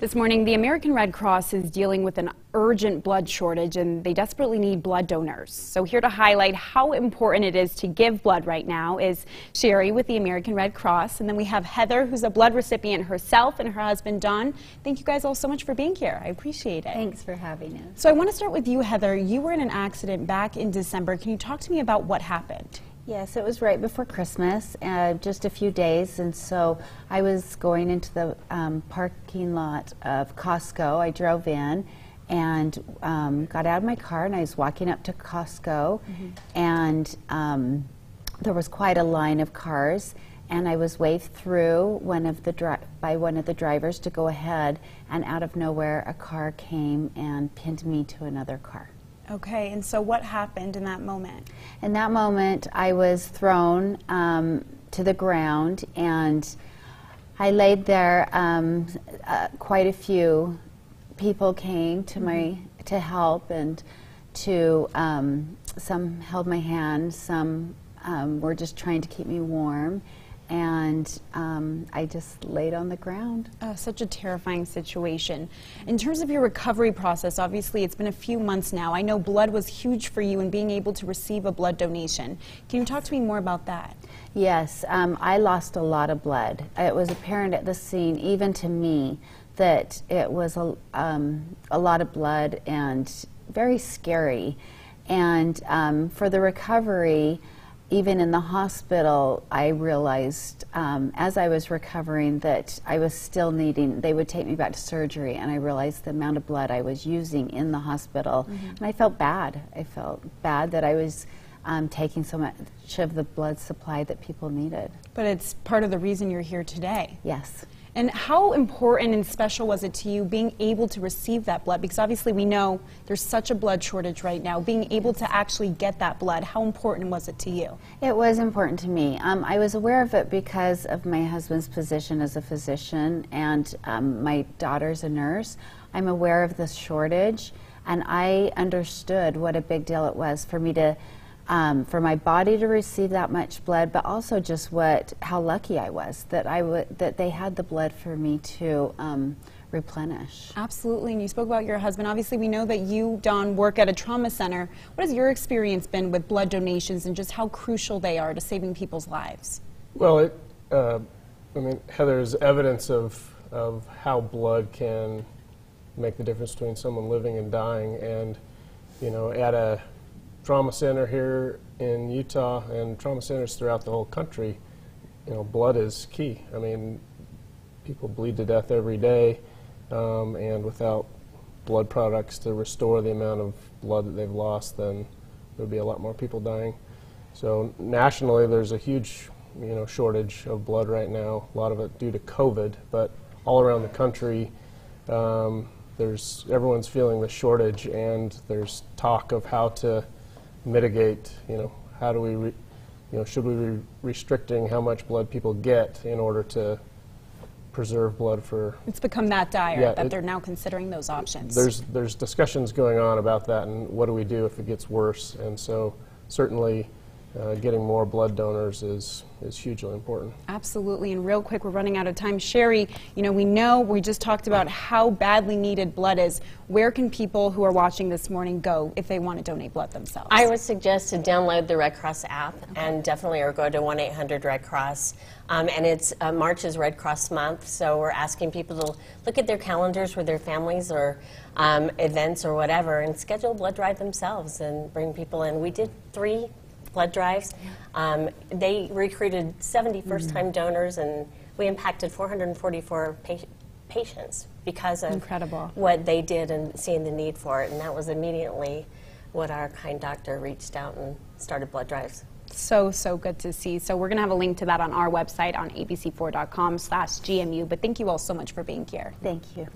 This morning, the American Red Cross is dealing with an urgent blood shortage, and they desperately need blood donors. So here to highlight how important it is to give blood right now is Sherry with the American Red Cross, and then we have Heather, who's a blood recipient herself, and her husband, Don. Thank you guys all so much for being here. I appreciate it. Thanks for having us. So I want to start with you, Heather. You were in an accident back in December. Can you talk to me about what happened? Yes, it was right before Christmas, just a few days, and so I was going into the parking lot of Costco. I drove in and got out of my car, and I was walking up to Costco, and there was quite a line of cars, and I was waved through by one of the drivers to go ahead, and out of nowhere a car came and pinned me to another car. Okay, and so what happened in that moment? In that moment, I was thrown to the ground, and I laid there. Quite a few people came to to help, and some held my hand, some were just trying to keep me warm, and I just laid on the ground. Such a terrifying situation. In terms of your recovery process, obviously it's been a few months now. I know blood was huge for you in being able to receive a blood donation. Can you talk to me more about that? Yes, I lost a lot of blood. It was apparent at the scene, even to me, that it was a lot of blood and very scary. And for the recovery, even in the hospital, I realized as I was recovering that I was still needing, they would take me back to surgery, and I realized the amount of blood I was using in the hospital. And I felt bad. I felt bad that I was taking so much of the blood supply that people needed. But it's part of the reason you're here today. Yes. And how important and special was it to you being able to receive that blood? Because obviously we know there's such a blood shortage right now. Being able to actually get that blood, how important was it to you? It was important to me. I was aware of it because of my husband's position as a physician, and my daughter's a nurse. I'm aware of the shortage, and I understood what a big deal it was for me to for my body to receive that much blood, but also just how lucky I was that they had the blood for me to replenish. Absolutely, and you spoke about your husband. Obviously, we know that you, Don, work at a trauma center. What has your experience been with blood donations and just how crucial they are to saving people's lives? Well, I mean, Heather's evidence of how blood can make the difference between someone living and dying, and you know, at a trauma center here in Utah and trauma centers throughout the whole country, you know, blood is key. I mean, people bleed to death every day, and without blood products to restore the amount of blood that they've lost, then there would be a lot more people dying. So nationally, there's a huge, you know, shortage of blood right now. A lot of it due to COVID, but all around the country, everyone's feeling the shortage, and there's talk of how to mitigate, you know, how do we, should we be restricting how much blood people get in order to preserve blood for... It's become that dire that they're now considering those options. There's discussions going on about that, and what do we do if it gets worse, and so certainly getting more blood donors is hugely important. Absolutely, and real quick, we're running out of time. Sherry, you know, we just talked about how badly needed blood is. Where can people who are watching this morning go if they want to donate blood themselves? I would suggest to download the Red Cross app, and definitely, or go to 1-800-RED-CROSS. And it's March is Red Cross Month, so we're asking people to look at their calendars with their families or events or whatever, and schedule a blood drive themselves and bring people in. We did 3 blood drives. They recruited 70 first-time donors, and we impacted 444 patients because of what they did and seeing the need for it. And that was immediately what our kind doctor reached out and started blood drives. So good to see. So we're going to have a link to that on our website on abc4.com/GMU. But thank you all so much for being here. Thank you.